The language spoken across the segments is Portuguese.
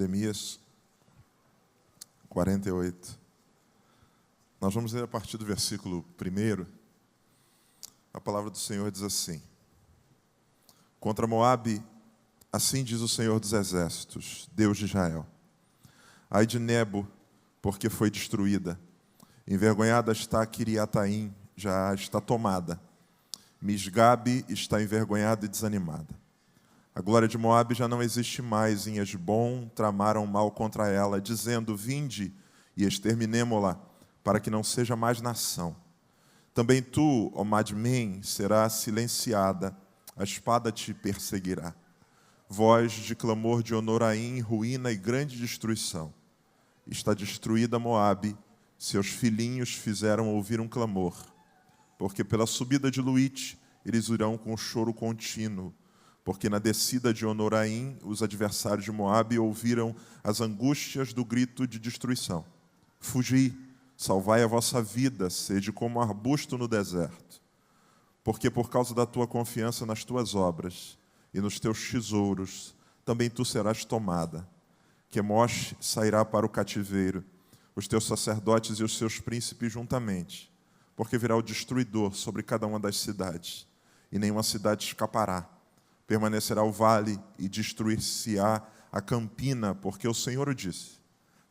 Jeremias 48. Nós vamos ler a partir do versículo 1. A palavra do Senhor diz assim: contra Moabe, assim diz o Senhor dos Exércitos, Deus de Israel: ai de Nebo, porque foi destruída. Envergonhada está Quiriataim, já está tomada. Misgabe está envergonhada e desanimada. A glória de Moabe já não existe mais. Em Hesbom tramaram mal contra ela, dizendo: vinde e exterminemo-la, para que não seja mais nação. Também tu, ó Madmen, serás silenciada, a espada te perseguirá. Voz de clamor de Honoraim, ruína e grande destruição. Está destruída Moabe, seus filhinhos fizeram ouvir um clamor. Porque pela subida de Luite eles irão com choro contínuo. Porque na descida de Honoraim, os adversários de Moabe ouviram as angústias do grito de destruição. Fugi, salvai a vossa vida, sede como arbusto no deserto. Porque por causa da tua confiança nas tuas obras e nos teus tesouros, também tu serás tomada. Quemosh sairá para o cativeiro, os teus sacerdotes e os seus príncipes juntamente, porque virá o destruidor sobre cada uma das cidades, e nenhuma cidade escapará. Permanecerá o vale e destruir-se-á a campina, porque o Senhor o disse.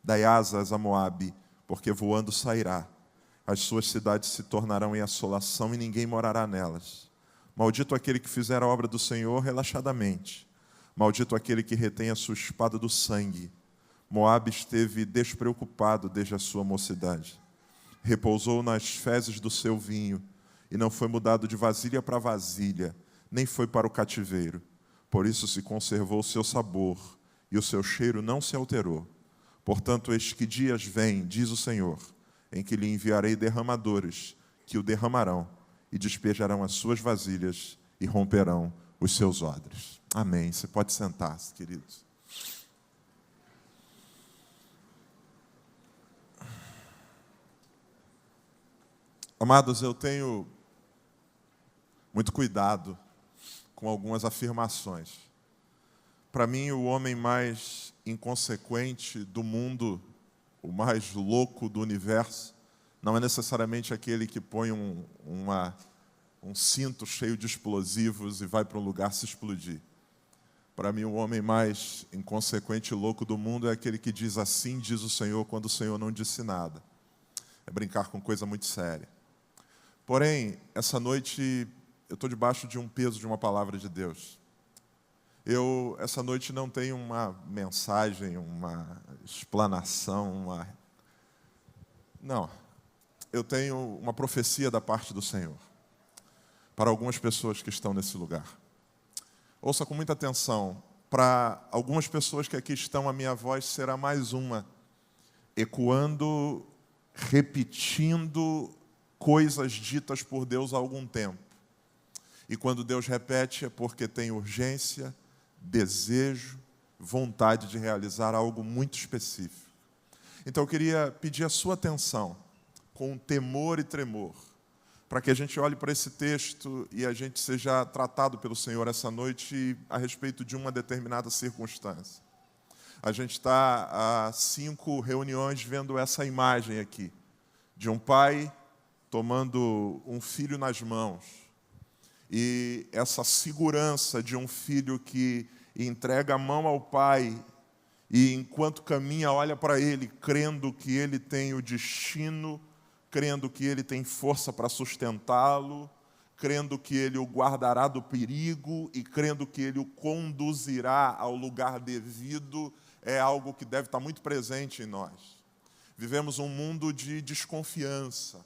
Dai asas a Moabe, porque voando sairá. As suas cidades se tornarão em assolação e ninguém morará nelas. Maldito aquele que fizer a obra do Senhor relaxadamente. Maldito aquele que retém a sua espada do sangue. Moabe esteve despreocupado desde a sua mocidade. Repousou nas fezes do seu vinho, e não foi mudado de vasilha para vasilha, nem foi para o cativeiro. Por isso se conservou o seu sabor, e o seu cheiro não se alterou. Portanto, eis que dias vêm, diz o Senhor, em que lhe enviarei derramadores, que o derramarão, e despejarão as suas vasilhas, e romperão os seus odres. Amém. Você pode sentar-se, queridos. Amados, eu tenho muito cuidado com algumas afirmações. Para mim, o homem mais inconsequente do mundo, o mais louco do universo, não é necessariamente aquele que põe um cinto cheio de explosivos e vai para um lugar se explodir. Para mim, o homem mais inconsequente e louco do mundo é aquele que diz assim, diz o Senhor, quando o Senhor não disse nada. É brincar com coisa muito séria. Porém, essa noite, eu estou debaixo de um peso de uma palavra de Deus. Essa noite, não tenho uma mensagem, uma explanação, Não. Eu tenho uma profecia da parte do Senhor para algumas pessoas que estão nesse lugar. Ouça com muita atenção. Para algumas pessoas que aqui estão, a minha voz será mais uma, ecoando, repetindo coisas ditas por Deus há algum tempo. E quando Deus repete é porque tem urgência, desejo, vontade de realizar algo muito específico. Então eu queria pedir a sua atenção, com temor e tremor, para que a gente olhe para esse texto e a gente seja tratado pelo Senhor essa noite a respeito de uma determinada circunstância. A gente está há 5 reuniões vendo essa imagem aqui, de um pai tomando um filho nas mãos. E essa segurança de um filho que entrega a mão ao pai e, enquanto caminha, olha para ele, crendo que ele tem o destino, crendo que ele tem força para sustentá-lo, crendo que ele o guardará do perigo e crendo que ele o conduzirá ao lugar devido, é algo que deve estar muito presente em nós. Vivemos um mundo de desconfiança.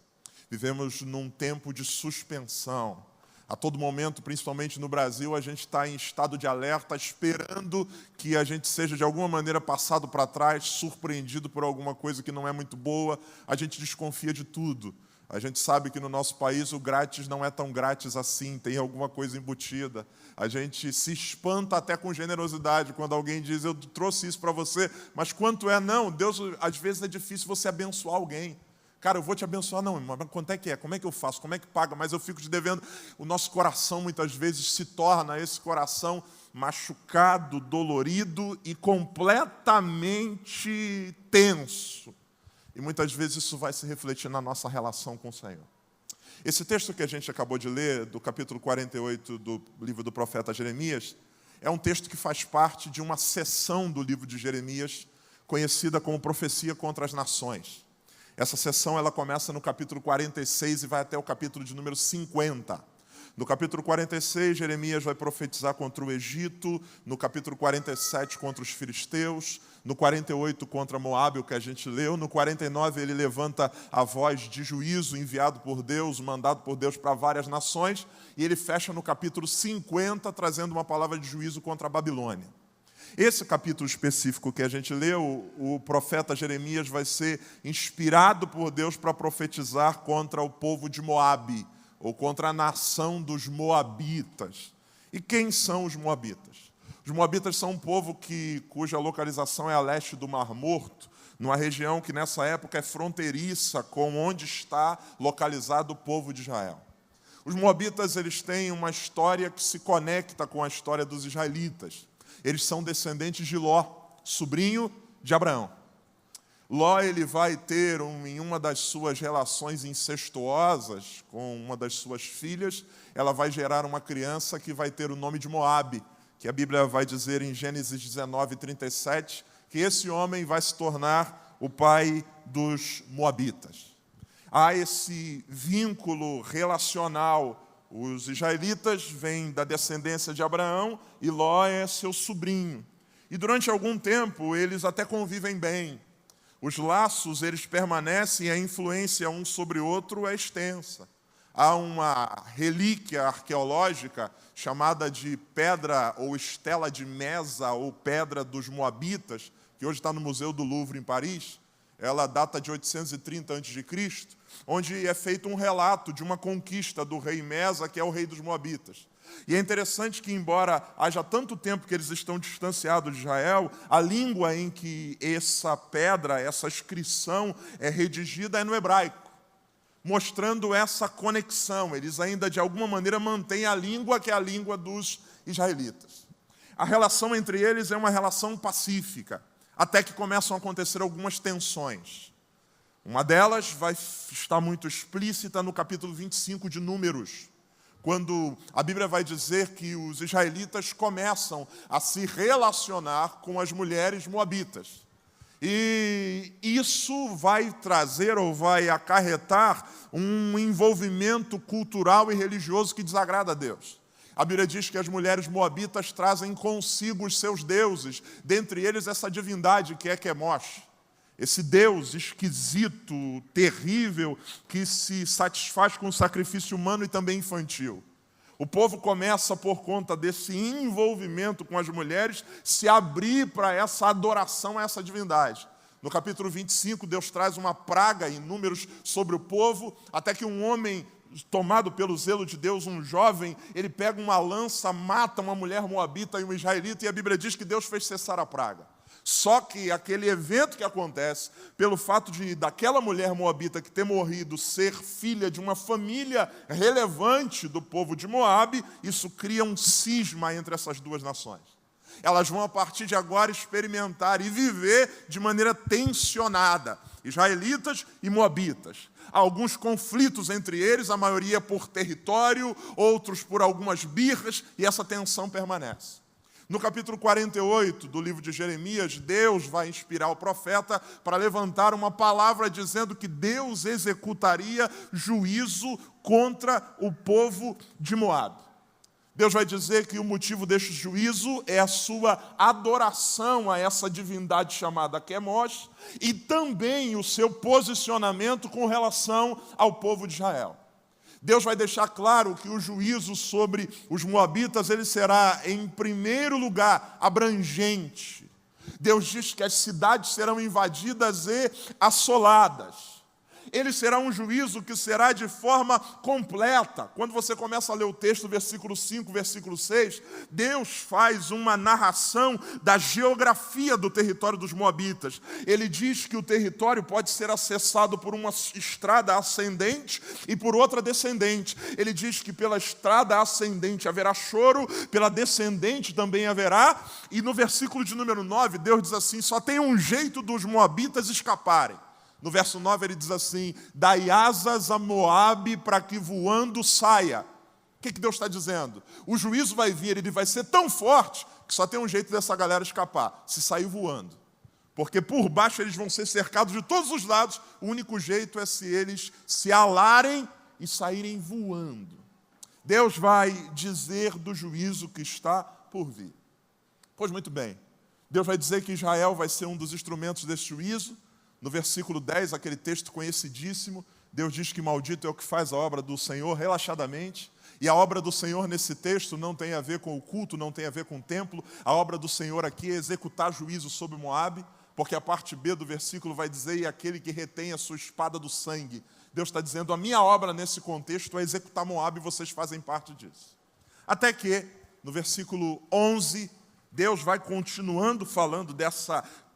Vivemos num tempo de suspensão. A todo momento, principalmente no Brasil, a gente está em estado de alerta, esperando que a gente seja de alguma maneira passado para trás, surpreendido por alguma coisa que não é muito boa. A gente desconfia de tudo. A gente sabe que no nosso país o grátis não é tão grátis assim, tem alguma coisa embutida. A gente se espanta até com generosidade quando alguém diz: eu trouxe isso para você, mas quanto é? Não, Deus, às vezes é difícil você abençoar alguém. Cara, eu vou te abençoar. Não, mas quanto é que é? Como é que eu faço? Como é que paga? Mas eu fico te devendo. O nosso coração, muitas vezes, se torna esse coração machucado, dolorido e completamente tenso. E muitas vezes isso vai se refletir na nossa relação com o Senhor. Esse texto que a gente acabou de ler, do capítulo 48 do livro do profeta Jeremias, é um texto que faz parte de uma seção do livro de Jeremias, conhecida como Profecia contra as Nações. Essa seção ela começa no capítulo 46 e vai até o capítulo de número 50. No capítulo 46, Jeremias vai profetizar contra o Egito, no capítulo 47 contra os filisteus, no 48 contra Moabe, o que a gente leu, no 49 ele levanta a voz de juízo enviado por Deus, mandado por Deus para várias nações, e ele fecha no capítulo 50 trazendo uma palavra de juízo contra a Babilônia. Esse capítulo específico que a gente leu, o profeta Jeremias vai ser inspirado por Deus para profetizar contra o povo de Moabe, ou contra a nação dos Moabitas. E quem são os Moabitas? Os Moabitas são um povo cuja localização é a leste do Mar Morto, numa região que nessa época é fronteiriça com onde está localizado o povo de Israel. Os Moabitas eles têm uma história que se conecta com a história dos israelitas. Eles são descendentes de Ló, sobrinho de Abraão. Ló ele vai ter, em uma das suas relações incestuosas com uma das suas filhas, ela vai gerar uma criança que vai ter o nome de Moabe, que a Bíblia vai dizer em Gênesis 19, 37, que esse homem vai se tornar o pai dos Moabitas. Há esse vínculo relacional. Os israelitas vêm da descendência de Abraão e Ló é seu sobrinho. E durante algum tempo eles até convivem bem. Os laços, eles permanecem e a influência um sobre o outro é extensa. Há uma relíquia arqueológica chamada de pedra ou estela de Mesa ou pedra dos Moabitas, que hoje está no Museu do Louvre em Paris. Ela data de 830 a.C., onde é feito um relato de uma conquista do rei Mesa, que é o rei dos Moabitas. E é interessante que, embora haja tanto tempo que eles estão distanciados de Israel, a língua em que essa pedra, essa inscrição é redigida é no hebraico, mostrando essa conexão. Eles ainda, de alguma maneira, mantêm a língua que é a língua dos israelitas. A relação entre eles é uma relação pacífica, até que começam a acontecer algumas tensões. Uma delas vai estar muito explícita no capítulo 25 de Números, quando a Bíblia vai dizer que os israelitas começam a se relacionar com as mulheres moabitas. E isso vai trazer ou vai acarretar um envolvimento cultural e religioso que desagrada a Deus. A Bíblia diz que as mulheres moabitas trazem consigo os seus deuses, dentre eles essa divindade que é Quemosh. Esse Deus esquisito, terrível, que se satisfaz com o sacrifício humano e também infantil. O povo começa, por conta desse envolvimento com as mulheres, se abrir para essa adoração a essa divindade. No capítulo 25, Deus traz uma praga em Números sobre o povo, até que um homem, tomado pelo zelo de Deus, um jovem, ele pega uma lança, mata uma mulher moabita e um israelita, e a Bíblia diz que Deus fez cessar a praga. Só que aquele evento que acontece, pelo fato daquela mulher moabita que ter morrido ser filha de uma família relevante do povo de Moabe, isso cria um cisma entre essas duas nações. Elas vão, a partir de agora, experimentar e viver de maneira tensionada, israelitas e moabitas. Há alguns conflitos entre eles, a maioria por território, outros por algumas birras, e essa tensão permanece. No capítulo 48 do livro de Jeremias, Deus vai inspirar o profeta para levantar uma palavra dizendo que Deus executaria juízo contra o povo de Moabe. Deus vai dizer que o motivo deste juízo é a sua adoração a essa divindade chamada Quemosh e também o seu posicionamento com relação ao povo de Israel. Deus vai deixar claro que o juízo sobre os moabitas ele será, em primeiro lugar, abrangente. Deus diz que as cidades serão invadidas e assoladas. Ele será um juízo que será de forma completa. Quando você começa a ler o texto, versículo 5, versículo 6, Deus faz uma narração da geografia do território dos moabitas. Ele diz que o território pode ser acessado por uma estrada ascendente e por outra descendente. Ele diz que pela estrada ascendente haverá choro, pela descendente também haverá. E no versículo de número 9, Deus diz assim, só tem um jeito dos moabitas escaparem. No verso 9 ele diz assim, dai asas a Moabe para que voando saia. O que Deus está dizendo? O juízo vai vir, ele vai ser tão forte que só tem um jeito dessa galera escapar, se sair voando. Porque por baixo eles vão ser cercados de todos os lados, o único jeito é se eles se alarem e saírem voando. Deus vai dizer do juízo que está por vir. Pois muito bem, Deus vai dizer que Israel vai ser um dos instrumentos desse juízo. No versículo 10, aquele texto conhecidíssimo, Deus diz que maldito é o que faz a obra do Senhor relaxadamente. E a obra do Senhor nesse texto não tem a ver com o culto, não tem a ver com o templo. A obra do Senhor aqui é executar juízo sobre Moabe, porque a parte B do versículo vai dizer, e aquele que retém a sua espada do sangue. Deus está dizendo, a minha obra nesse contexto é executar Moabe e vocês fazem parte disso. Até que, no versículo 11, Deus vai continuando falando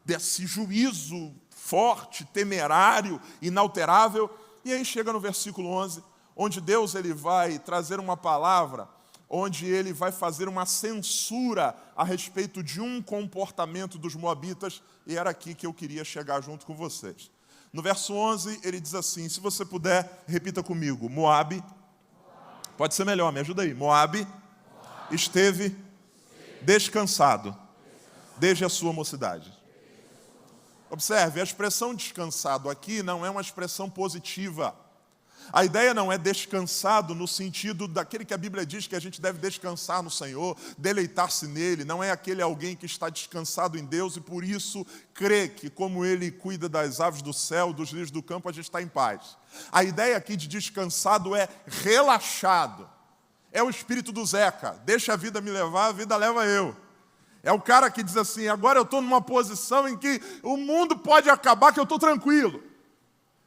desse juízo forte, temerário, inalterável. E aí chega no versículo 11, onde Deus ele vai trazer uma palavra, onde ele vai fazer uma censura a respeito de um comportamento dos moabitas, e era aqui que eu queria chegar junto com vocês. No verso 11, ele diz assim, se você puder, repita comigo, Moabe, pode ser melhor, me ajuda aí, Moabe esteve descansado desde a sua mocidade. Observe, a expressão descansado aqui não é uma expressão positiva. A ideia não é descansado no sentido daquele que a Bíblia diz que a gente deve descansar no Senhor, deleitar-se nele. Não é aquele alguém que está descansado em Deus e por isso crê que como Ele cuida das aves do céu, dos lírios do campo, a gente está em paz. A ideia aqui de descansado é relaxado. É o espírito do Zeca, deixa a vida me levar, a vida leva eu. É o cara que diz assim, agora eu estou numa posição em que o mundo pode acabar que eu estou tranquilo.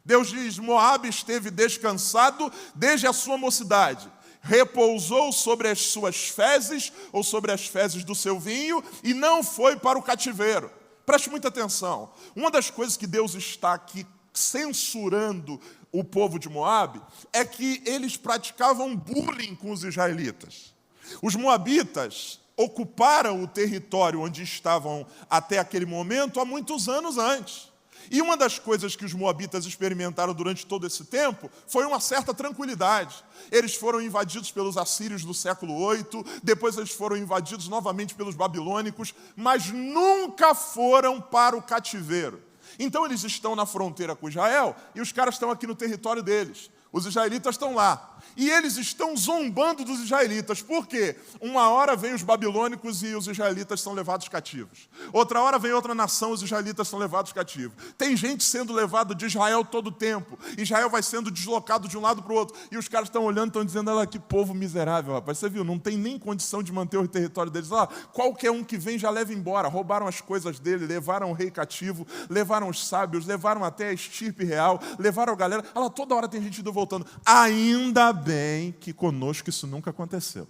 Deus diz, Moabe esteve descansado desde a sua mocidade. Repousou sobre as suas fezes, ou sobre as fezes do seu vinho, e não foi para o cativeiro. Preste muita atenção. Uma das coisas que Deus está aqui censurando o povo de Moabe é que eles praticavam bullying com os israelitas. Os moabitas ocuparam o território onde estavam até aquele momento há muitos anos antes. E uma das coisas que os moabitas experimentaram durante todo esse tempo foi uma certa tranquilidade. Eles foram invadidos pelos assírios no século 8, depois eles foram invadidos novamente pelos babilônicos, mas nunca foram para o cativeiro. Então eles estão na fronteira com Israel e os caras estão aqui no território deles. Os israelitas estão lá. E eles estão zombando dos israelitas. Por quê? Uma hora vem os babilônicos e os israelitas são levados cativos. Outra hora vem outra nação, os israelitas são levados cativos. Tem gente sendo levada de Israel todo o tempo. Israel vai sendo deslocado de um lado para o outro. E os caras estão olhando, estão dizendo, olha que povo miserável, rapaz. Você viu, não tem nem condição de manter o território deles lá. Qualquer um que vem já leva embora. Roubaram as coisas dele, levaram o rei cativo, levaram os sábios, levaram até a estirpe real, levaram a galera. Olha, toda hora tem gente indo voltando. Ainda bem que conosco isso nunca aconteceu.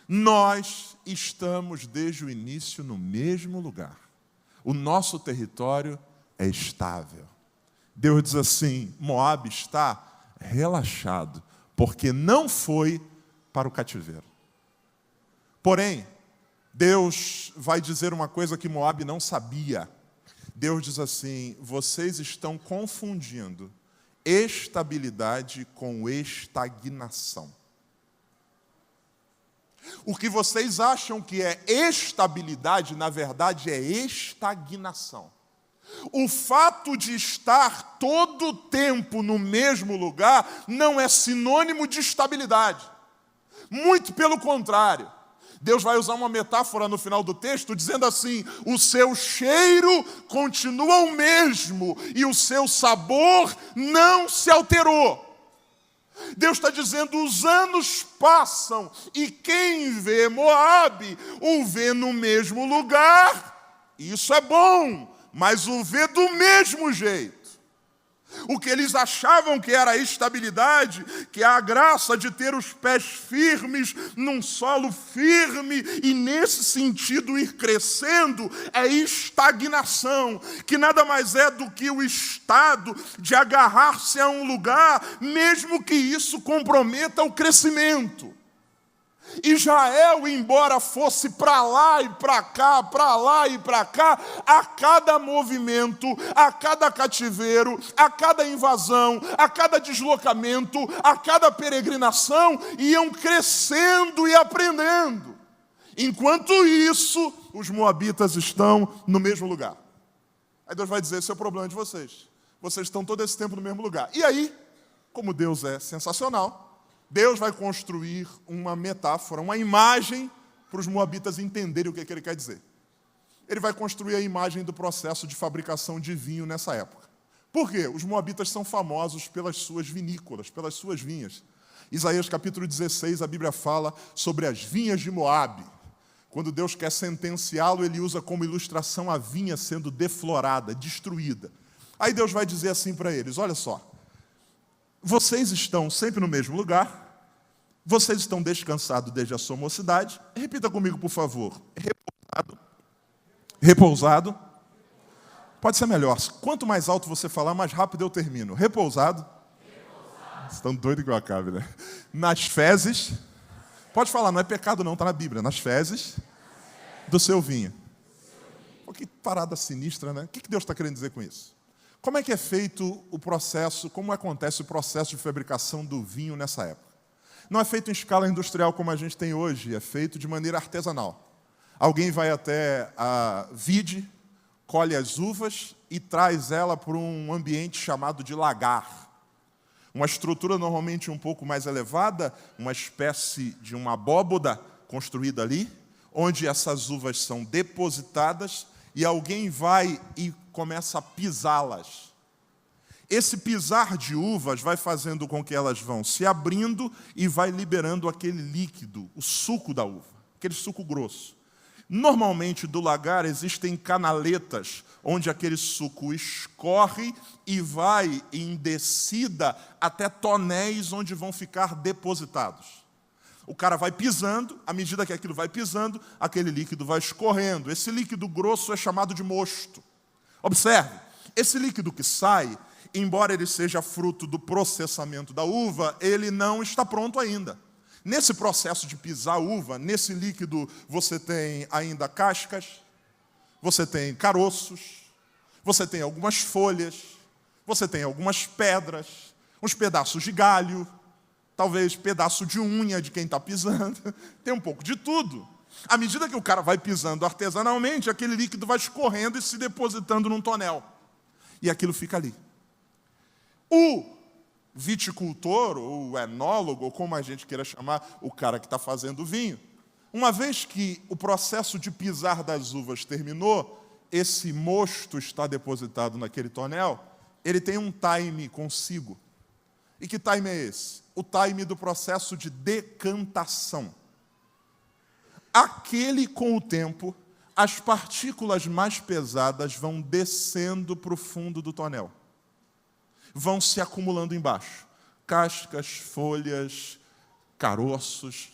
Nós estamos desde o início no mesmo lugar. O nosso território é estável. Deus diz assim, Moabe está relaxado, porque não foi para o cativeiro. Porém, Deus vai dizer uma coisa que Moabe não sabia. Deus diz assim, vocês estão confundindo estabilidade com estagnação. O que vocês acham que é estabilidade, na verdade, é estagnação. O fato de estar todo o tempo no mesmo lugar não é sinônimo de estabilidade. Muito pelo contrário. Deus vai usar uma metáfora no final do texto, dizendo assim, o seu cheiro continua o mesmo e o seu sabor não se alterou. Deus está dizendo, os anos passam e quem vê Moabe o vê no mesmo lugar. Isso é bom, mas o vê do mesmo jeito. O que eles achavam que era a estabilidade, que é a graça de ter os pés firmes num solo firme e nesse sentido ir crescendo, é estagnação, que nada mais é do que o estado de agarrar-se a um lugar, mesmo que isso comprometa o crescimento. Israel, embora fosse para lá e para cá, para lá e para cá, a cada movimento, a cada cativeiro, a cada invasão, a cada deslocamento, a cada peregrinação, iam crescendo e aprendendo. Enquanto isso, os moabitas estão no mesmo lugar. Aí Deus vai dizer, esse é o problema de vocês. Vocês estão todo esse tempo no mesmo lugar. E aí, como Deus é sensacional, Deus vai construir uma metáfora, uma imagem para os moabitas entenderem o que ele quer dizer. Ele vai construir a imagem do processo de fabricação de vinho nessa época. Por quê? Os moabitas são famosos pelas suas vinícolas, pelas suas vinhas. Isaías capítulo 16, a Bíblia fala sobre as vinhas de Moabe. Quando Deus quer sentenciá-lo, ele usa como ilustração a vinha sendo deflorada, destruída. Aí Deus vai dizer assim para eles, olha só, vocês estão sempre no mesmo lugar, vocês estão descansados desde a sua mocidade. Repita comigo, por favor. Repousado. Repousado. Pode ser melhor. Quanto mais alto você falar, mais rápido eu termino. Repousado. Repousado. Estão doidos que eu acabe, né? Nas fezes. Pode falar, não é pecado não, está na Bíblia. Nas fezes do seu vinho. Pô, que parada sinistra, né? O que Deus está querendo dizer com isso? Como é que é feito o processo, como acontece o processo de fabricação do vinho nessa época? Não é feito em escala industrial como a gente tem hoje, é feito de maneira artesanal. Alguém vai até a vide, colhe as uvas e traz ela para um ambiente chamado de lagar. Uma estrutura normalmente um pouco mais elevada, uma espécie de uma abóboda construída ali, onde essas uvas são depositadas e alguém vai e começa a pisá-las. Esse pisar de uvas vai fazendo com que elas vão se abrindo e vai liberando aquele líquido, o suco da uva, aquele suco grosso. Normalmente, do lagar, existem canaletas, onde aquele suco escorre e vai em descida até tonéis onde vão ficar depositados. O cara vai pisando, à medida que aquilo vai pisando, aquele líquido vai escorrendo. Esse líquido grosso é chamado de mosto. Observe, esse líquido que sai, embora ele seja fruto do processamento da uva, ele não está pronto ainda. Nesse processo de pisar a uva, nesse líquido você tem ainda cascas, você tem caroços, você tem algumas folhas, você tem algumas pedras, uns pedaços de galho, talvez pedaço de unha de quem está pisando, tem um pouco de tudo. À medida que o cara vai pisando artesanalmente, aquele líquido vai escorrendo e se depositando num tonel. E aquilo fica ali. O viticultor, ou o enólogo, ou como a gente queira chamar, o cara que está fazendo o vinho, uma vez que o processo de pisar das uvas terminou, esse mosto está depositado naquele tonel, ele tem um time consigo. E que time é esse? O time do processo de decantação. Aquele, com o tempo, as partículas mais pesadas vão descendo para o fundo do tonel. Vão se acumulando embaixo. Cascas, folhas, caroços,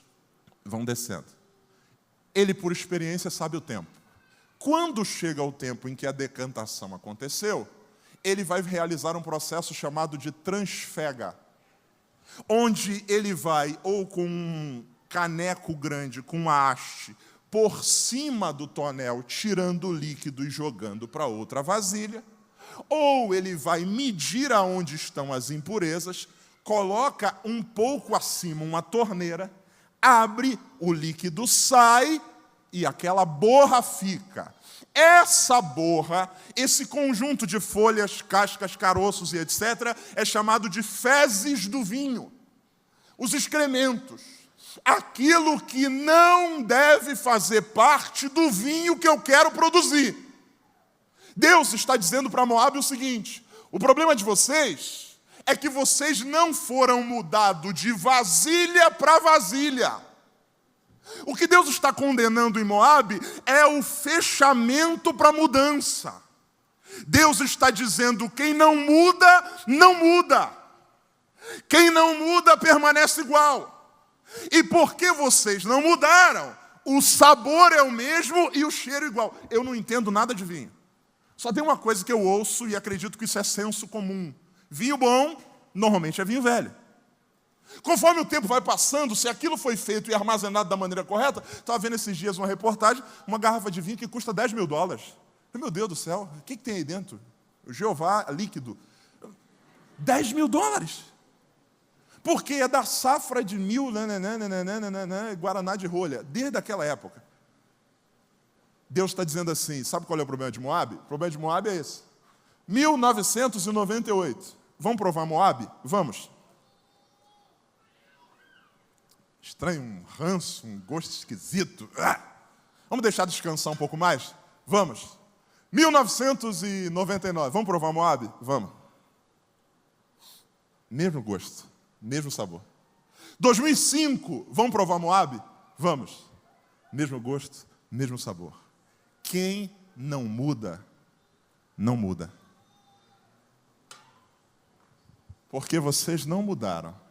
vão descendo. Ele, por experiência, sabe o tempo. Quando chega o tempo em que a decantação aconteceu, ele vai realizar um processo chamado de transfega, onde ele vai, ou com um caneco grande, com uma haste, por cima do tonel, tirando o líquido e jogando para outra vasilha, ou ele vai medir aonde estão as impurezas, coloca um pouco acima uma torneira, abre, o líquido sai e aquela borra fica. Essa borra, esse conjunto de folhas, cascas, caroços e etc., é chamado de fezes do vinho. Os excrementos. Aquilo que não deve fazer parte do vinho que eu quero produzir. Deus está dizendo para Moabe o seguinte: o problema de vocês é que vocês não foram mudados de vasilha para vasilha. O que Deus está condenando em Moabe é o fechamento para a mudança. Deus está dizendo, quem não muda, não muda. Quem não muda, permanece igual. E porque vocês não mudaram, o sabor é o mesmo e o cheiro igual. Eu não entendo nada de vinho. Só tem uma coisa que eu ouço e acredito que isso é senso comum. Vinho bom, normalmente é vinho velho. Conforme o tempo vai passando, se aquilo foi feito e armazenado da maneira correta, estava vendo esses dias uma reportagem, uma garrafa de vinho que custa $10 mil. Meu Deus do céu, o que tem aí dentro? O Jeová líquido. $10 mil. Porque é da safra de Guaraná de rolha, desde aquela época. Deus está dizendo assim, sabe qual é o problema de Moabe? O problema de Moabe é esse. 1998. Vamos provar Moabe? Vamos. Estranho, um ranço, um gosto esquisito. Vamos deixar descansar um pouco mais? Vamos. 1999. Vamos provar Moabe? Vamos. Mesmo gosto, mesmo sabor. 2005. Vamos provar Moabe? Vamos. Mesmo gosto, mesmo sabor. Quem não muda, não muda. Porque vocês não mudaram.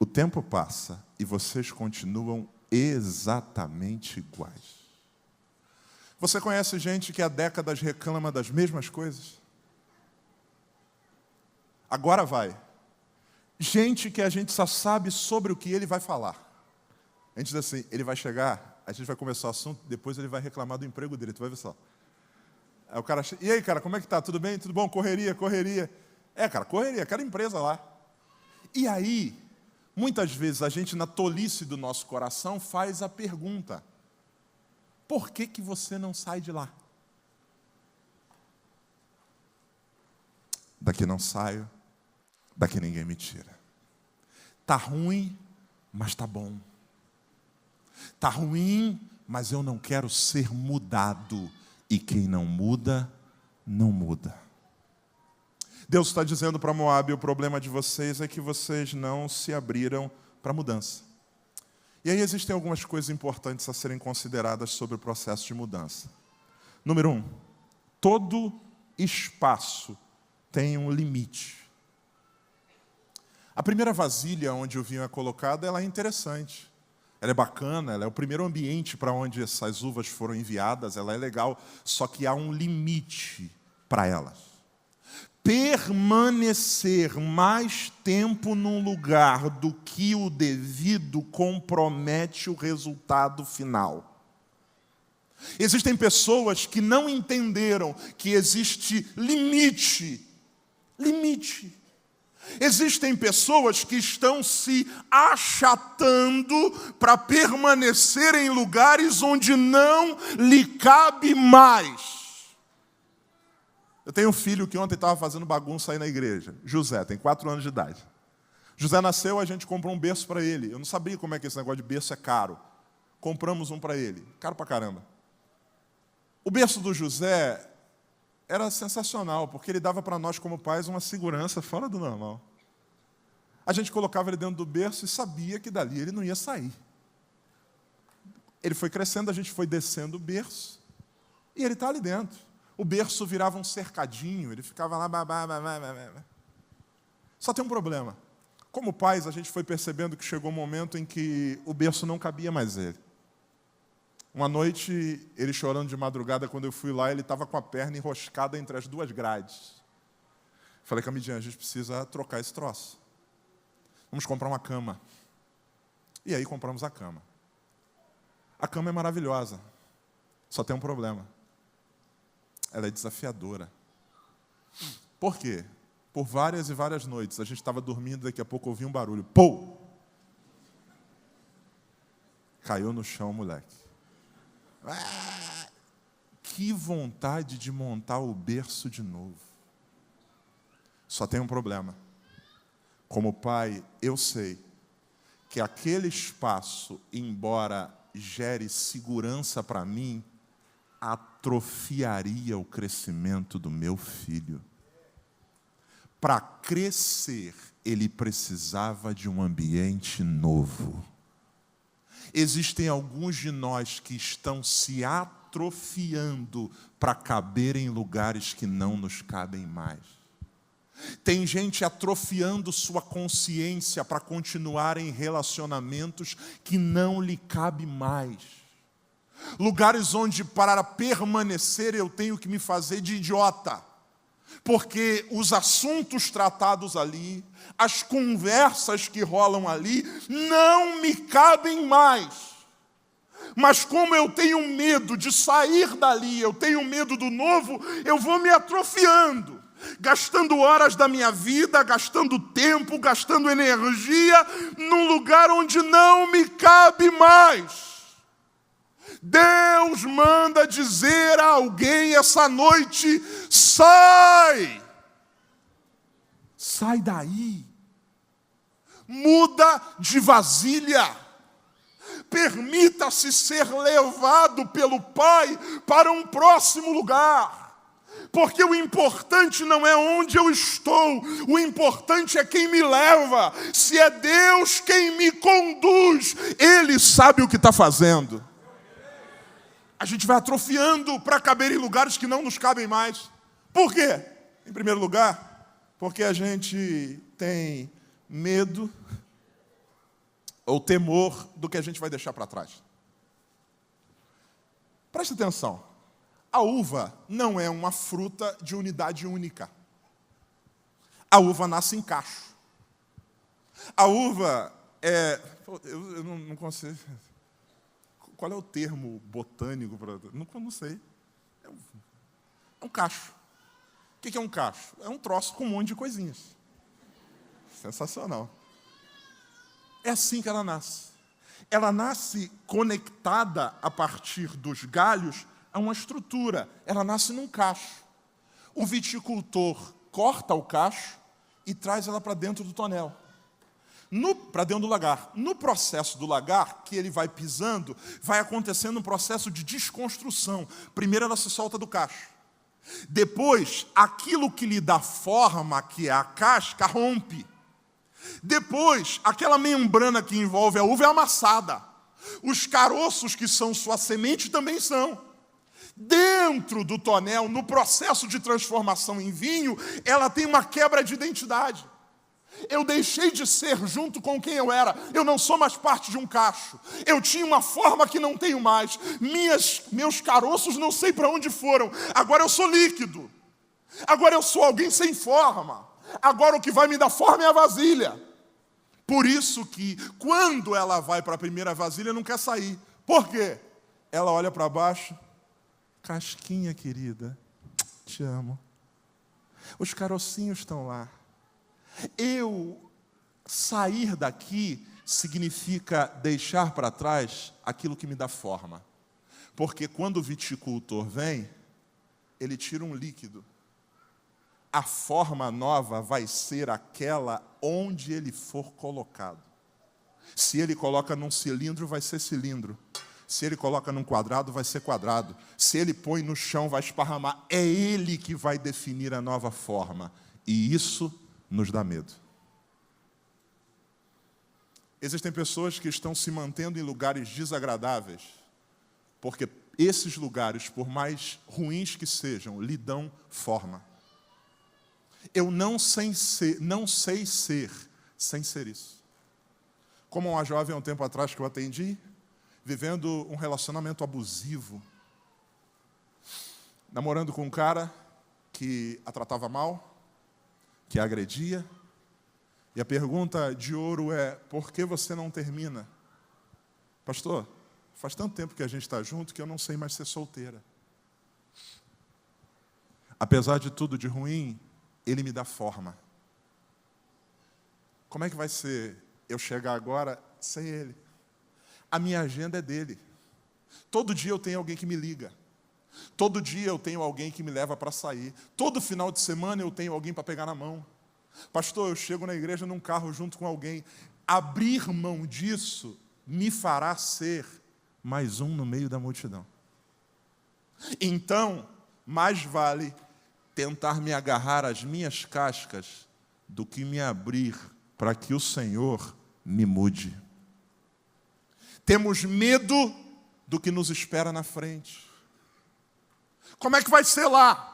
O tempo passa e vocês continuam exatamente iguais. Você conhece gente que há décadas reclama das mesmas coisas? Agora vai. Gente que a gente só sabe sobre o que ele vai falar. A gente diz assim, ele vai chegar, a gente vai começar o assunto, depois ele vai reclamar do emprego dele, tu vai ver só. Aí o cara chega, e aí, cara, como é que tá? Tudo bem? Tudo bom? Correria, correria. Cara, correria, aquela empresa lá. E aí, muitas vezes a gente, na tolice do nosso coração, faz a pergunta, por que que você não sai de lá? Daqui não saio, daqui ninguém me tira. Tá ruim, mas tá bom. Tá ruim, mas eu não quero ser mudado. E quem não muda, não muda. Deus está dizendo para Moabe, o problema de vocês é que vocês não se abriram para a mudança. E aí existem algumas coisas importantes a serem consideradas sobre o processo de mudança. Número 1, todo espaço tem um limite. A primeira vasilha onde o vinho é colocado, ela é interessante. Ela é bacana, ela é o primeiro ambiente para onde essas uvas foram enviadas, ela é legal, só que há um limite para elas. Permanecer mais tempo num lugar do que o devido compromete o resultado final. Existem pessoas que não entenderam que existe limite. Limite. Existem pessoas que estão se achatando para permanecer em lugares onde não lhe cabe mais. Eu tenho um filho que ontem estava fazendo bagunça aí na igreja. José, tem 4 anos de idade. José nasceu, a gente comprou um berço para ele. Eu não sabia como é que esse negócio de berço é caro. Compramos um para ele. Caro pra caramba. O berço do José era sensacional, porque ele dava para nós, como pais, uma segurança fora do normal. A gente colocava ele dentro do berço e sabia que dali ele não ia sair. Ele foi crescendo, a gente foi descendo o berço, e ele está ali dentro. O berço virava um cercadinho, ele ficava lá, Só tem um problema. Como pais, a gente foi percebendo que chegou um momento em que o berço não cabia mais ele. Uma noite, ele chorando de madrugada, quando eu fui lá, ele estava com a perna enroscada entre as 2 grades. Falei, Camidinha, a gente precisa trocar esse troço. Vamos comprar uma cama. E aí compramos a cama. A cama é maravilhosa, só tem um problema. Ela é desafiadora. Por quê? Por várias e várias noites, a gente estava dormindo, daqui a pouco ouvi um barulho. Pou! Caiu no chão, moleque. Que vontade de montar o berço de novo. Só tem um problema. Como pai, eu sei que aquele espaço, embora gere segurança para mim, atrofiaria o crescimento do meu filho. Para crescer, ele precisava de um ambiente novo. Existem alguns de nós que estão se atrofiando atrofiando para caber em lugares que não nos cabem mais. Tem gente atrofiando sua consciência para continuar em relacionamentos que não lhe cabe mais. Lugares onde, para permanecer, eu tenho que me fazer de idiota. Porque os assuntos tratados ali, as conversas que rolam ali, não me cabem mais. Mas como eu tenho medo de sair dali, eu tenho medo do novo, eu vou me atrofiando, gastando horas da minha vida, gastando tempo, gastando energia, num lugar onde não me cabe mais. Deus manda dizer a alguém essa noite: sai! Sai daí. Muda de vasilha. Permita-se ser levado pelo Pai para um próximo lugar. Porque o importante não é onde eu estou, o importante é quem me leva. Se é Deus quem me conduz, Ele sabe o que está fazendo. A gente vai atrofiando para caber em lugares que não nos cabem mais. Por quê? Em primeiro lugar, porque a gente tem medo ou temor do que a gente vai deixar para trás. Preste atenção. A uva não é uma fruta de unidade única. A uva nasce em cacho. A uva é... Eu não consigo... Qual é o termo botânico para... Não sei. É um cacho. O que é um cacho? É um troço com um monte de coisinhas. Sensacional. É assim que ela nasce. Ela nasce conectada a partir dos galhos a uma estrutura. Ela nasce num cacho. O viticultor corta o cacho e traz ela para dentro do tonel. Para dentro do lagar. No processo do lagar, que ele vai pisando, vai acontecendo um processo de desconstrução. Primeiro ela se solta do cacho. Depois, aquilo que lhe dá forma, que é a casca, rompe. Depois, aquela membrana que envolve a uva é amassada. Os caroços que são sua semente também são. Dentro do tonel, no processo de transformação em vinho, ela tem uma quebra de identidade. Eu deixei de ser junto com quem eu era. Eu não sou mais parte de um cacho. Eu tinha uma forma que não tenho mais. Meus caroços não sei para onde foram. Agora eu sou líquido. Agora eu sou alguém sem forma. Agora o que vai me dar forma é a vasilha. Por isso que, quando ela vai para a primeira vasilha, não quer sair. Por quê? Ela olha para baixo. Casquinha querida, te amo. Os carocinhos estão lá. Eu sair daqui significa deixar para trás aquilo que me dá forma. Porque quando o viticultor vem, ele tira um líquido. A forma nova vai ser aquela onde ele for colocado. Se ele coloca num cilindro, vai ser cilindro. Se ele coloca num quadrado, vai ser quadrado. Se ele põe no chão, vai esparramar. É ele que vai definir a nova forma. E isso nos dá medo. Existem pessoas que estão se mantendo em lugares desagradáveis, porque esses lugares, por mais ruins que sejam, lhe dão forma. Eu não sei ser sem ser isso. Como uma jovem, há um tempo atrás que eu atendi, vivendo um relacionamento abusivo, namorando com um cara que a tratava mal, que a agredia, e a pergunta de ouro é: por que você não termina? Pastor, faz tanto tempo que a gente está junto que eu não sei mais ser solteira. Apesar de tudo de ruim, ele me dá forma. Como é que vai ser eu chegar agora sem ele? A minha agenda é dele. Todo dia eu tenho alguém que me liga. Todo dia eu tenho alguém que me leva para sair. Todo final de semana eu tenho alguém para pegar na mão. Pastor, eu chego na igreja num carro junto com alguém. Abrir mão disso me fará ser mais um no meio da multidão. Então, mais vale tentar me agarrar às minhas cascas do que me abrir para que o Senhor me mude. Temos medo do que nos espera na frente. Como é que vai ser lá?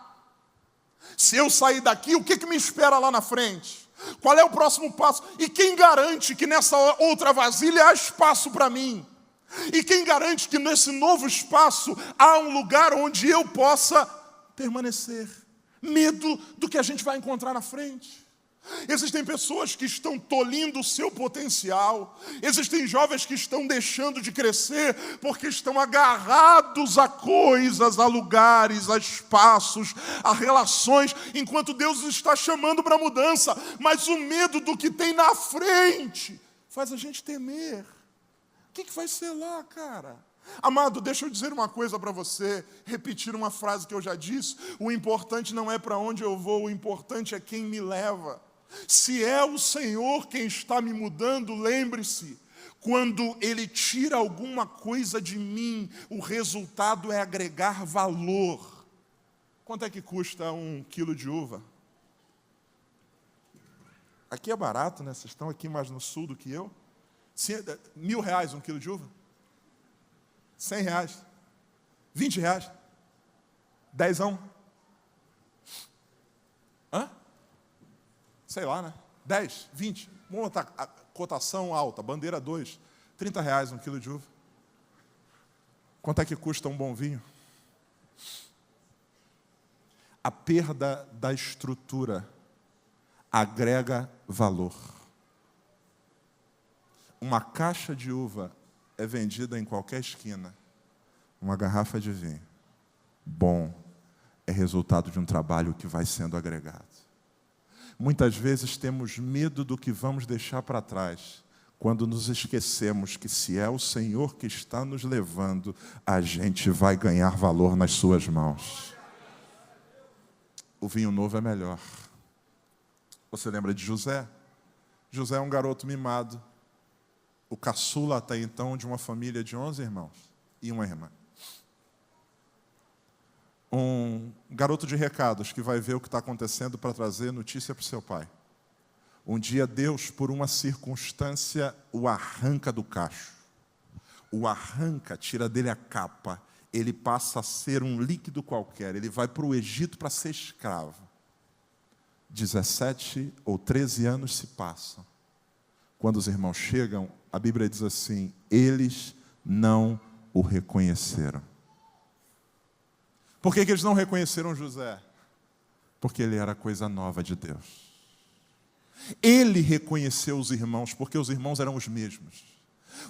Se eu sair daqui, o que me espera lá na frente? Qual é o próximo passo? E quem garante que nessa outra vasilha há espaço para mim? E quem garante que nesse novo espaço há um lugar onde eu possa permanecer? Medo do que a gente vai encontrar na frente. Existem pessoas que estão tolhindo o seu potencial. Existem jovens que estão deixando de crescer porque estão agarrados a coisas, a lugares, a espaços, a relações, enquanto Deus está chamando para mudança. Mas o medo do que tem na frente faz a gente temer. O que vai ser lá, cara? Amado, deixa eu dizer uma coisa para você, repetir uma frase que eu já disse: o importante não é para onde eu vou, o importante é quem me leva. Se é o Senhor quem está me mudando, lembre-se, quando Ele tira alguma coisa de mim, o resultado é agregar valor. Quanto é que custa 1 quilo de uva? Aqui é barato, né? Vocês estão aqui mais no sul do que eu. R$1.000 1 quilo de uva? R$100? R$20? Dezão? Hã? Sei lá, né? 10, 20. Vamos botar a cotação alta, bandeira 2. R$30 1 quilo de uva. Quanto é que custa um bom vinho? A perda da estrutura agrega valor. Uma caixa de uva é vendida em qualquer esquina. Uma garrafa de vinho bom é resultado de um trabalho que vai sendo agregado. Muitas vezes temos medo do que vamos deixar para trás, quando nos esquecemos que se é o Senhor que está nos levando, a gente vai ganhar valor nas suas mãos. O vinho novo é melhor. Você lembra de José? José é um garoto mimado, o caçula até então de uma família de 11 irmãos e uma irmã. Um garoto de recados que vai ver o que está acontecendo para trazer notícia para o seu pai. Um dia Deus, por uma circunstância, o arranca do cacho. O arranca, tira dele a capa. Ele passa a ser um líquido qualquer. Ele vai para o Egito para ser escravo. 17 ou 13 anos se passam. Quando os irmãos chegam, a Bíblia diz assim: eles não o reconheceram. Por que eles não reconheceram José? Porque ele era coisa nova de Deus. Ele reconheceu os irmãos, porque os irmãos eram os mesmos.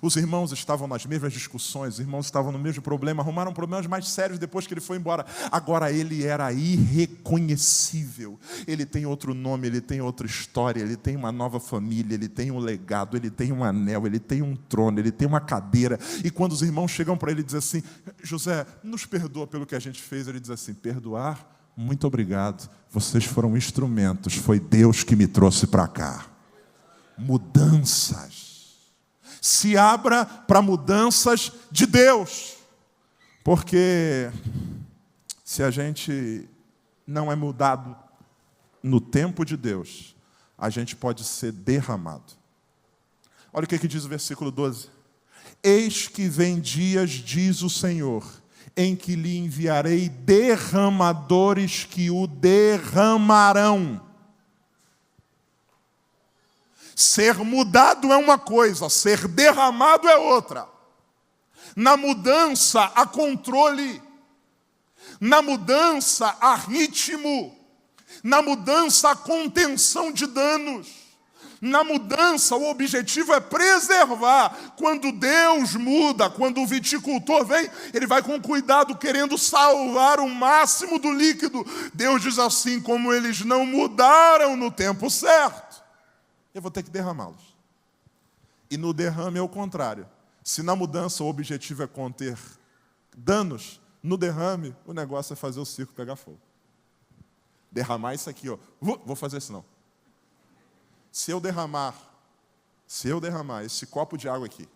Os irmãos estavam nas mesmas discussões, os irmãos estavam no mesmo problema, arrumaram problemas mais sérios depois que ele foi embora. Agora ele era irreconhecível. Ele tem outro nome, ele tem outra história, ele tem uma nova família, ele tem um legado, ele tem um anel, ele tem um trono, ele tem uma cadeira. E quando os irmãos chegam para ele e dizem assim: José, nos perdoa pelo que a gente fez, ele diz assim: perdoar? Muito obrigado, vocês foram instrumentos, foi Deus que me trouxe para cá. Mudanças. Se abra para mudanças de Deus. Porque se a gente não é mudado no tempo de Deus, a gente pode ser derramado. Olha o que diz o versículo 12. Eis que vem dias, diz o Senhor, em que lhe enviarei derramadores que o derramarão. Ser mudado é uma coisa, ser derramado é outra. Na mudança há controle, na mudança há ritmo, na mudança há contenção de danos, na mudança o objetivo é preservar. Quando Deus muda, quando o viticultor vem, ele vai com cuidado querendo salvar o máximo do líquido. Deus diz assim: como eles não mudaram no tempo certo, eu vou ter que derramá-los. E no derrame é o contrário. Se na mudança o objetivo é conter danos, no derrame o negócio é fazer o circo pegar fogo. Derramar isso aqui, ó. Vou fazer isso não. Se eu derramar esse copo de água aqui,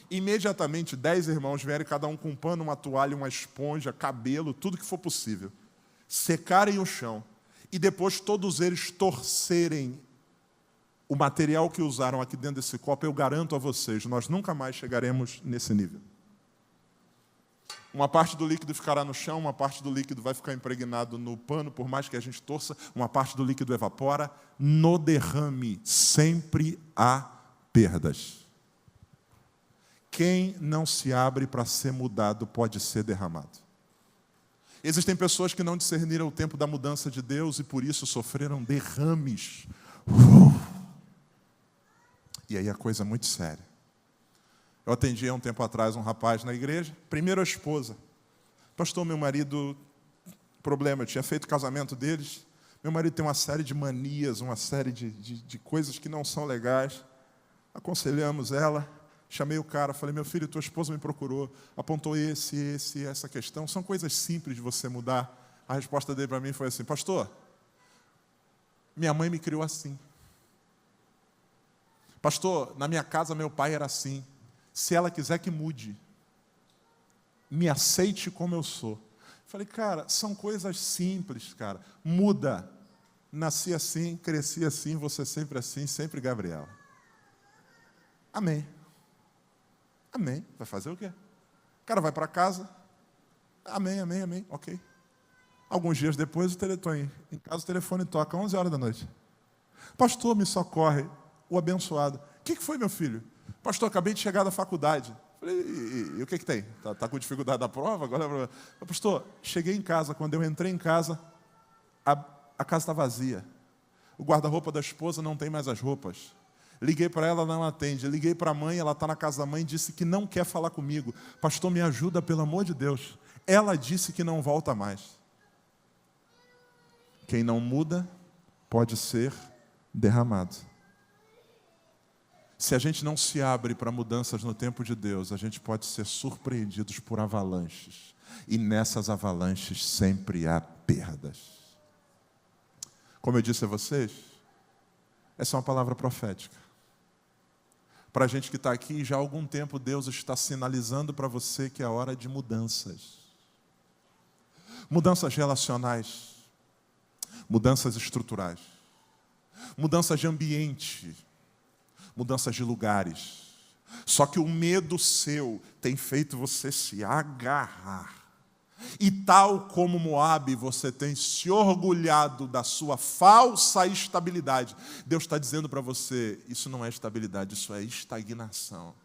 imediatamente 10 irmãos vierem, cada um com um pano, uma toalha, uma esponja, cabelo, tudo que for possível, secarem o chão e depois todos eles torcerem o material que usaram aqui dentro desse copo. Eu garanto a vocês, nós nunca mais chegaremos nesse nível. Uma parte do líquido ficará no chão, uma parte do líquido vai ficar impregnado no pano, por mais que a gente torça, uma parte do líquido evapora. No derrame sempre há perdas. Quem não se abre para ser mudado pode ser derramado. Existem pessoas que não discerniram o tempo da mudança de Deus e por isso sofreram derrames. E aí a coisa é muito séria. Eu atendi há um tempo atrás um rapaz na igreja, primeiro a esposa. Pastor, meu marido, problema, eu tinha feito o casamento deles. Meu marido tem uma série de manias, uma série de coisas que não são legais. Aconselhamos ela, chamei o cara, falei, meu filho, tua esposa me procurou, apontou essa questão. São coisas simples de você mudar. A resposta dele para mim foi assim, pastor, minha mãe me criou assim. Pastor, na minha casa meu pai era assim. Se ela quiser que mude, me aceite como eu sou. Falei, cara, são coisas simples, cara. Muda. Nasci assim, cresci assim, você sempre assim, sempre Gabriela. Amém. Amém. Vai fazer o quê? O cara vai para casa. Amém, amém, amém. Ok. Alguns dias depois, em casa o telefone toca, 11 horas da noite. Pastor, me socorre. O abençoado. O que foi, meu filho? Pastor, acabei de chegar da faculdade. Falei, e o que tem? Tá com dificuldade da prova? Agora, pastor, cheguei em casa. Quando eu entrei em casa, a casa está vazia. O guarda-roupa da esposa não tem mais as roupas. Liguei para ela, não atende. Liguei para a mãe, ela está na casa da mãe, disse que não quer falar comigo. Pastor, me ajuda, pelo amor de Deus. Ela disse que não volta mais. Quem não muda pode ser derramado. Se a gente não se abre para mudanças no tempo de Deus, a gente pode ser surpreendidos por avalanches. E nessas avalanches sempre há perdas. Como eu disse a vocês, essa é uma palavra profética. Para a gente que está aqui, já há algum tempo Deus está sinalizando para você que é hora de mudanças. Mudanças relacionais, mudanças estruturais, mudanças de ambiente, mudanças de lugares. Só que o medo seu tem feito você se agarrar. E tal como Moabe, você tem se orgulhado da sua falsa estabilidade. Deus está dizendo para você, isso não é estabilidade, isso é estagnação.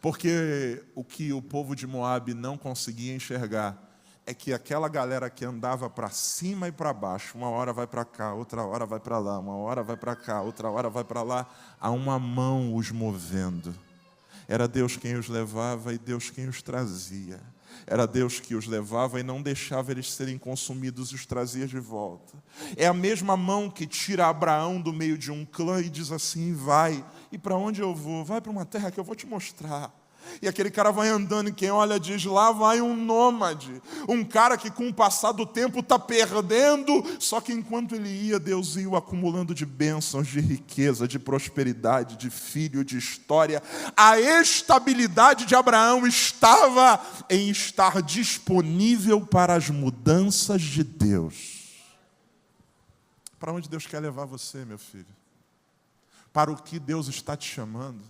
Porque o que o povo de Moabe não conseguia enxergar é que aquela galera que andava para cima e para baixo, uma hora vai para cá, outra hora vai para lá, uma hora vai para cá, outra hora vai para lá, há uma mão os movendo. Era Deus quem os levava e Deus quem os trazia. Era Deus que os levava e não deixava eles serem consumidos e os trazia de volta. É a mesma mão que tira Abraão do meio de um clã e diz assim, vai. E para onde eu vou? Vai para uma terra que eu vou te mostrar. E aquele cara vai andando e quem olha diz, lá vai um nômade. Um cara que com o passar do tempo está perdendo, só que enquanto ele ia, Deus ia o acumulando de bênçãos, de riqueza, de prosperidade, de filho, de história. A estabilidade de Abraão estava em estar disponível para as mudanças de Deus. Para onde Deus quer levar você, meu filho? Para o que Deus está te chamando?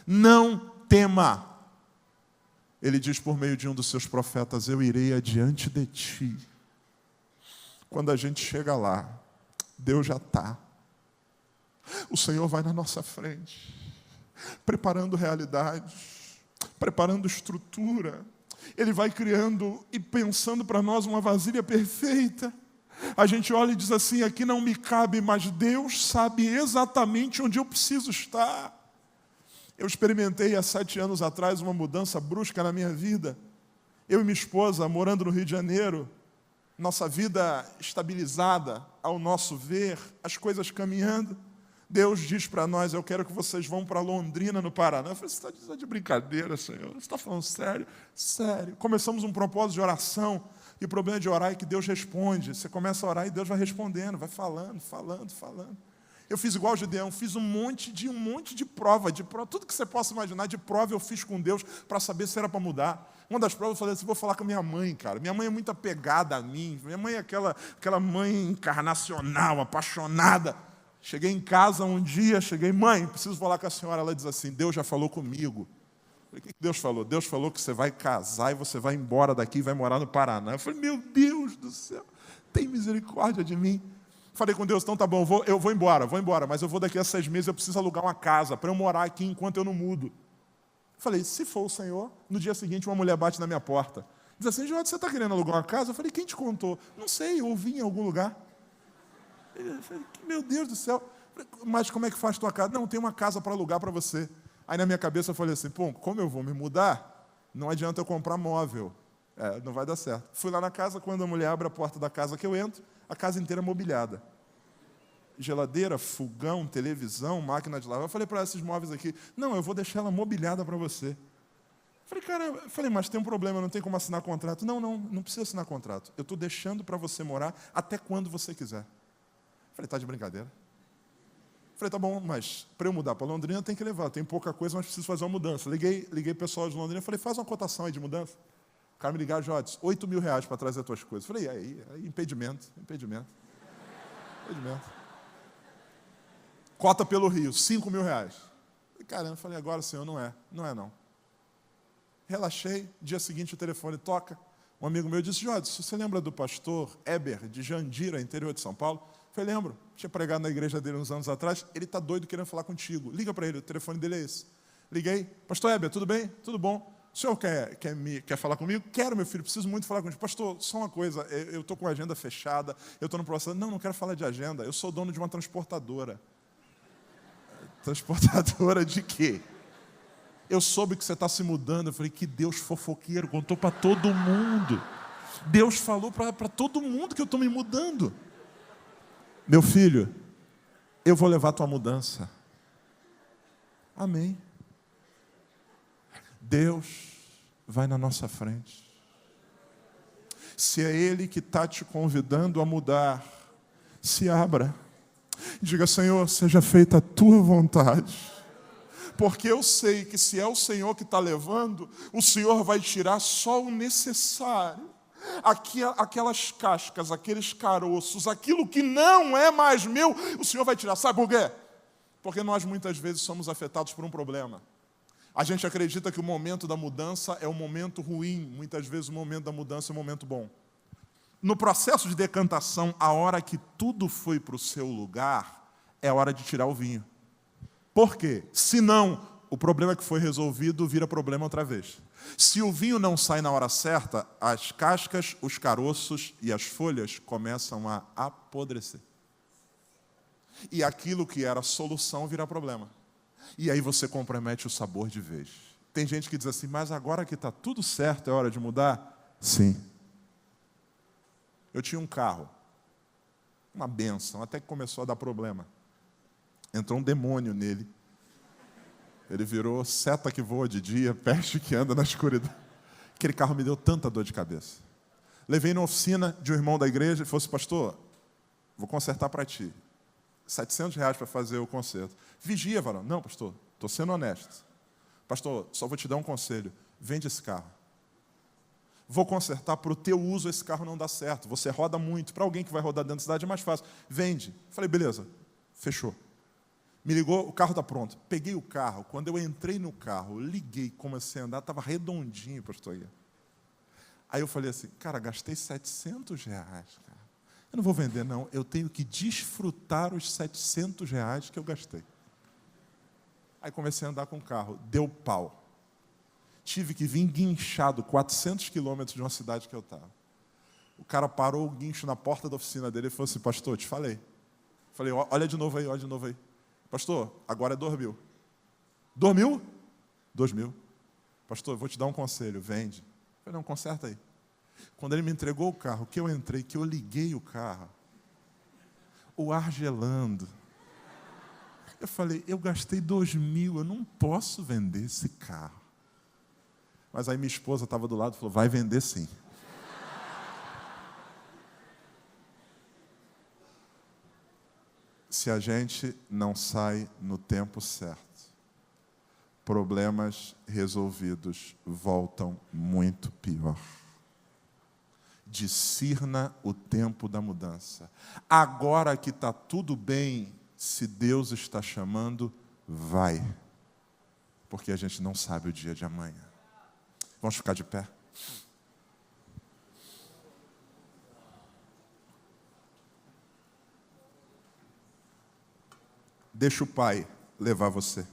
Não tema. Ele diz por meio de um dos seus profetas, eu irei adiante de ti. Quando a gente chega lá, Deus já está. O Senhor vai na nossa frente, preparando realidades, preparando estrutura. Ele vai criando e pensando para nós uma vasilha perfeita. A gente olha e diz assim, aqui não me cabe, mas Deus sabe exatamente onde eu preciso estar. Eu experimentei há 7 anos atrás uma mudança brusca na minha vida. Eu e minha esposa, morando no Rio de Janeiro, nossa vida estabilizada, ao nosso ver, as coisas caminhando. Deus diz para nós, eu quero que vocês vão para Londrina, no Paraná. Eu falei, você está de brincadeira, Senhor? Você está falando sério? Sério. Começamos um propósito de oração. E o problema de orar é que Deus responde. Você começa a orar e Deus vai respondendo, vai falando. Eu fiz igual o Gideão, fiz um monte de prova, tudo que você possa imaginar de prova eu fiz com Deus para saber se era para mudar. Uma das provas eu falei assim, vou falar com a minha mãe, cara. Minha mãe é muito apegada a mim, minha mãe é aquela mãe encarnacional, apaixonada. Cheguei em casa um dia, mãe, preciso falar com a senhora. Ela diz assim, Deus já falou comigo. Falei, o que Deus falou? Deus falou que você vai casar e você vai embora daqui e vai morar no Paraná. Eu falei, meu Deus do céu, tem misericórdia de mim. Falei com Deus, então tá bom, eu vou embora, mas eu vou daqui a 6 meses, eu preciso alugar uma casa para eu morar aqui enquanto eu não mudo. Falei, se for o Senhor, no dia seguinte uma mulher bate na minha porta. Diz assim, Jorge, você está querendo alugar uma casa? Eu falei, quem te contou? Não sei, eu ouvi em algum lugar. Eu falei, meu Deus do céu, mas como é que faz tua casa? Não, tem uma casa para alugar para você. Aí na minha cabeça eu falei assim, pô, como eu vou me mudar, não adianta eu comprar móvel. Não vai dar certo. Fui lá na casa, quando a mulher abre a porta da casa que eu entro, a casa inteira mobiliada. Geladeira, fogão, televisão, máquina de lavar. Eu falei para esses móveis aqui, não, eu vou deixar ela mobiliada para você. Falei, mas tem um problema, não tem como assinar contrato. Não precisa assinar contrato. Eu estou deixando para você morar até quando você quiser. Falei, tá de brincadeira? Falei, tá bom, mas para eu mudar para Londrina tem que levar. Tem pouca coisa, mas preciso fazer uma mudança. Liguei o pessoal de Londrina, falei, faz uma cotação aí de mudança. O cara me ligaram, Jorge, 8 mil reais para trazer as tuas coisas. Falei, aí impedimento. Cota pelo Rio, 5 mil reais. Caramba, falei, agora senhor, não é não. Relaxei, dia seguinte o telefone toca. Um amigo meu disse, Jorge, você lembra do pastor Eber, de Jandira, interior de São Paulo? Falei, lembro, tinha pregado na igreja dele uns anos atrás, ele está doido querendo falar contigo. Liga para ele, o telefone dele é esse. Liguei, pastor Eber, tudo bem? Tudo bom? O senhor quer falar comigo? Quero, meu filho, preciso muito falar contigo. Pastor, só uma coisa, eu estou com a agenda fechada, eu estou no processo. Não quero falar de agenda, eu sou dono de uma transportadora. Transportadora de quê? Eu soube que você está se mudando. Eu falei, que Deus fofoqueiro, contou para todo mundo. Deus falou para todo mundo que eu estou me mudando. Meu filho, eu vou levar a tua mudança. Amém. Deus vai na nossa frente. Se é Ele que está te convidando a mudar, se abra. Diga, Senhor, seja feita a tua vontade. Porque eu sei que se é o Senhor que está levando, o Senhor vai tirar só o necessário. Aquelas cascas, aqueles caroços, aquilo que não é mais meu, o Senhor vai tirar. Sabe por quê? Porque nós muitas vezes somos afetados por um problema. A gente acredita que o momento da mudança é um momento ruim. Muitas vezes o momento da mudança é um momento bom. No processo de decantação, a hora que tudo foi para o seu lugar, é a hora de tirar o vinho. Por quê? Senão, o problema que foi resolvido vira problema outra vez. Se o vinho não sai na hora certa, as cascas, os caroços e as folhas começam a apodrecer. E aquilo que era solução vira problema. E aí você compromete o sabor de vez. Tem gente que diz assim, mas agora que está tudo certo, é hora de mudar? Sim. Eu tinha um carro, uma bênção, até que começou a dar problema. Entrou um demônio nele. Ele virou seta que voa de dia, peste que anda na escuridão. Aquele carro me deu tanta dor de cabeça. Levei na oficina de um irmão da igreja e falou assim, pastor, vou consertar para ti. 700 reais para fazer o conserto. Vigia, varão. Não, pastor, estou sendo honesto. Pastor, só vou te dar um conselho. Vende esse carro. Vou consertar, para o teu uso esse carro não dá certo. Você roda muito. Para alguém que vai rodar dentro da cidade é mais fácil. Vende. Falei, beleza. Fechou. Me ligou, o carro está pronto. Peguei o carro. Quando eu entrei no carro, liguei, comecei a andar, estava redondinho, pastor. Aí eu falei assim, cara, gastei 700 reais, cara. Eu não vou vender, não. Eu tenho que desfrutar os 700 reais que eu gastei. Aí comecei a andar com o carro. Deu pau. Tive que vir guinchado 400 quilômetros de uma cidade que eu estava. O cara parou o guincho na porta da oficina dele e falou assim, pastor, te falei. Falei, olha de novo aí. Pastor, agora é 2 mil. 2 mil? 2 mil. Pastor, eu vou te dar um conselho, vende. Falei, não, conserta aí. Quando ele me entregou o carro, que eu entrei, que eu liguei o carro, o ar gelando. Eu falei, eu gastei 2 mil, eu não posso vender esse carro. Mas aí minha esposa estava do lado e falou, vai vender sim. Se a gente não sai no tempo certo, problemas resolvidos voltam muito pior. Discirna o tempo da mudança. Agora que está tudo bem, se Deus está chamando, vai. porque a gente não sabe o dia de amanhã. Vamos ficar de pé? Deixa o Pai levar você.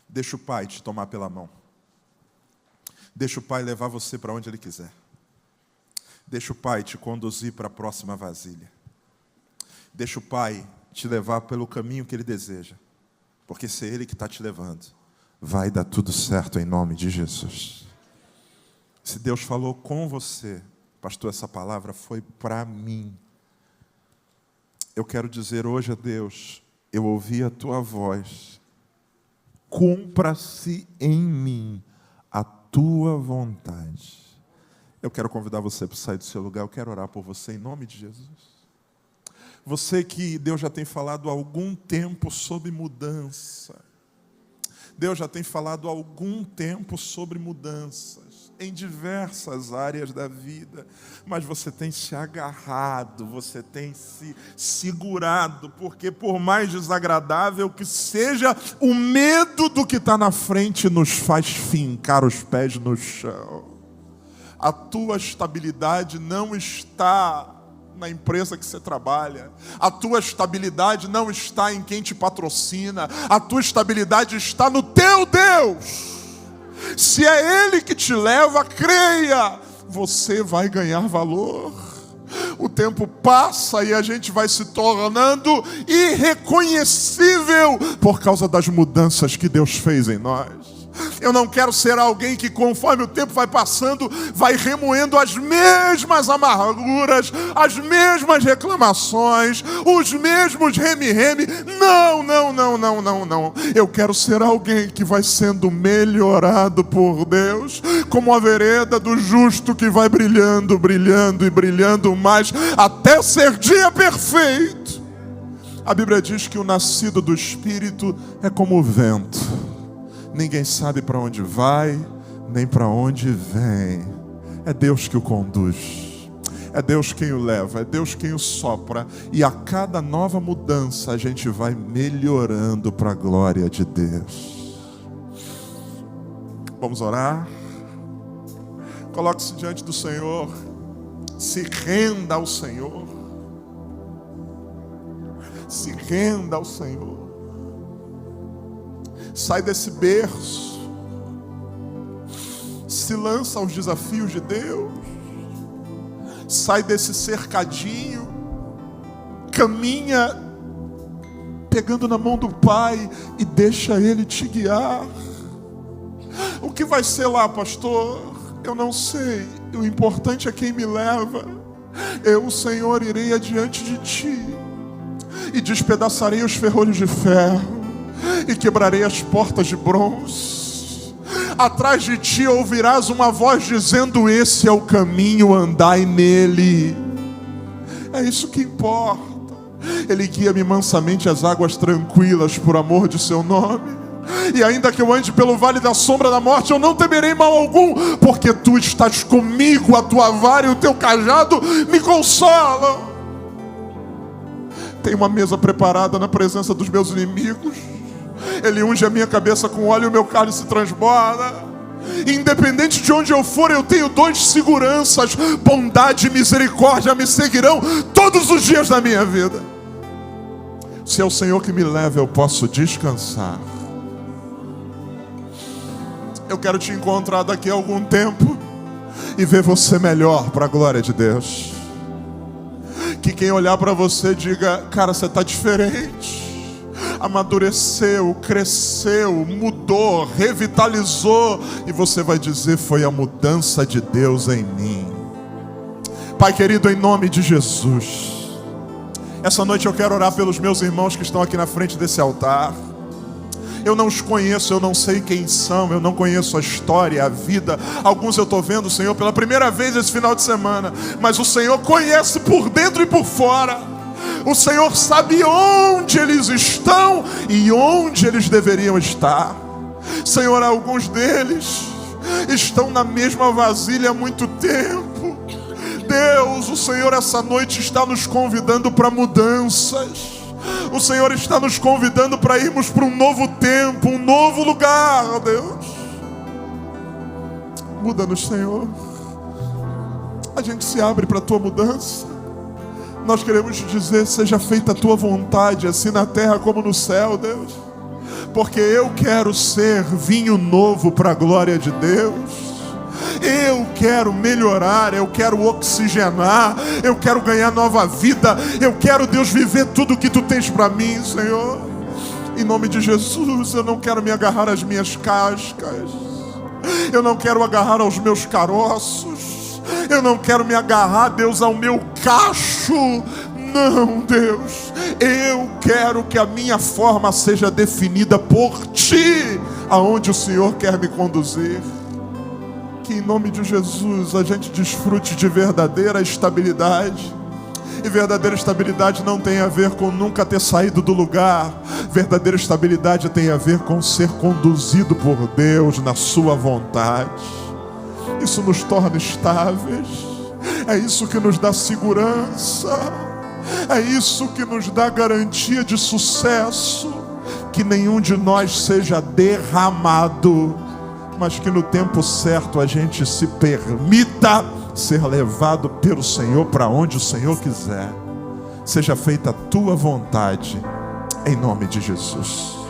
Deixa o Pai te tomar pela mão. Deixa o Pai levar você para onde Ele quiser. Deixa o Pai te conduzir para a próxima vasilha. Deixa o Pai te levar pelo caminho que Ele deseja. Porque se é Ele que está te levando, vai dar tudo certo em nome de Jesus. Se Deus falou com você, pastor, essa palavra foi para mim. Eu quero dizer hoje a Deus, eu ouvi a tua voz. Cumpra-se em mim a tua vontade. Eu quero convidar você para sair do seu lugar. Eu quero orar por você em nome de Jesus. Você que Deus já tem falado há algum tempo sobre mudança. Deus já tem falado há algum tempo sobre mudanças em diversas áreas da vida, mas você tem se agarrado, você tem se segurado, porque por mais desagradável que seja, o medo do que está na frente nos faz fincar os pés no chão. A tua estabilidade não está na empresa que você trabalha. A tua estabilidade não está em quem te patrocina. A tua estabilidade está no teu Deus. Se é Ele que te leva, creia, você vai ganhar valor. O tempo passa e a gente vai se tornando irreconhecível por causa das mudanças que Deus fez em nós. Eu não quero ser alguém que, conforme o tempo vai passando, vai remoendo as mesmas amarguras, as mesmas reclamações, os mesmos reme-reme. Não. Eu quero ser alguém que vai sendo melhorado por Deus, como a vereda do justo que vai brilhando, brilhando e brilhando mais, até ser dia perfeito. A Bíblia diz que o nascido do Espírito é como o vento. Ninguém sabe para onde vai, nem para onde vem. É Deus que o conduz. É Deus quem o leva, é Deus quem o sopra. E a cada nova mudança a gente vai melhorando para a glória de Deus. Vamos orar? Coloque-se diante do Senhor. Se renda ao Senhor. Se renda ao Senhor. Sai desse berço, se lança aos desafios de Deus, sai desse cercadinho, caminha pegando na mão do Pai e deixa Ele te guiar. O que vai ser lá, pastor? Eu não sei, o importante é quem me leva. Eu, o Senhor, irei adiante de ti e despedaçarei os ferrolhos de ferro e quebrarei as portas de bronze. Atrás de ti ouvirás uma voz dizendo: esse é o caminho, andai nele. É isso que importa. Ele guia-me mansamente às águas tranquilas por amor de seu nome. E ainda que eu ande pelo vale da sombra da morte, eu não temerei mal algum, porque tu estás comigo, a tua vara e o teu cajado me consolam. Tem uma mesa preparada na presença dos meus inimigos. Ele unge a minha cabeça com óleo e o meu cálice transborda. Independente de onde eu for, eu tenho dois seguranças: bondade e misericórdia me seguirão todos os dias da minha vida. Se é o Senhor que me leva, eu posso descansar. Eu quero te encontrar daqui a algum tempo e ver você melhor para a glória de Deus. Que quem olhar para você diga: cara, você está diferente. Amadureceu, cresceu, mudou, revitalizou. E você vai dizer: foi a mudança de Deus em mim. Pai querido, em nome de Jesus, essa noite eu quero orar pelos meus irmãos que estão aqui na frente desse altar. Eu não os conheço, eu não sei quem são, eu não conheço a história, a vida. Alguns eu estou vendo, Senhor, pela primeira vez esse final de semana. Mas o Senhor conhece por dentro e por fora. O Senhor sabe onde eles estão e onde eles deveriam estar. Senhor, alguns deles estão na mesma vasilha há muito tempo. Deus, o Senhor essa noite está nos convidando para mudanças. O Senhor está nos convidando para irmos para um novo tempo, um novo lugar, ó Deus. Muda-nos, Senhor. A gente se abre para a Tua mudança. Nós queremos te dizer, seja feita a Tua vontade, assim na terra como no céu, Deus. Porque eu quero ser vinho novo para a glória de Deus. Eu quero melhorar, eu quero oxigenar, eu quero ganhar nova vida. Eu quero, Deus, viver tudo o que Tu tens para mim, Senhor. Em nome de Jesus, eu não quero me agarrar às minhas cascas. Eu não quero agarrar aos meus caroços. Eu não quero me agarrar, Deus, ao meu cacho. Não, Deus. Eu quero que a minha forma seja definida por Ti, aonde o Senhor quer me conduzir. Que em nome de Jesus a gente desfrute de verdadeira estabilidade. E verdadeira estabilidade não tem a ver com nunca ter saído do lugar. Verdadeira estabilidade tem a ver com ser conduzido por Deus na sua vontade. Isso nos torna estáveis. É isso que nos dá segurança. É isso que nos dá garantia de sucesso. Que nenhum de nós seja derramado, mas que no tempo certo a gente se permita ser levado pelo Senhor para onde o Senhor quiser. Seja feita a Tua vontade, em nome de Jesus.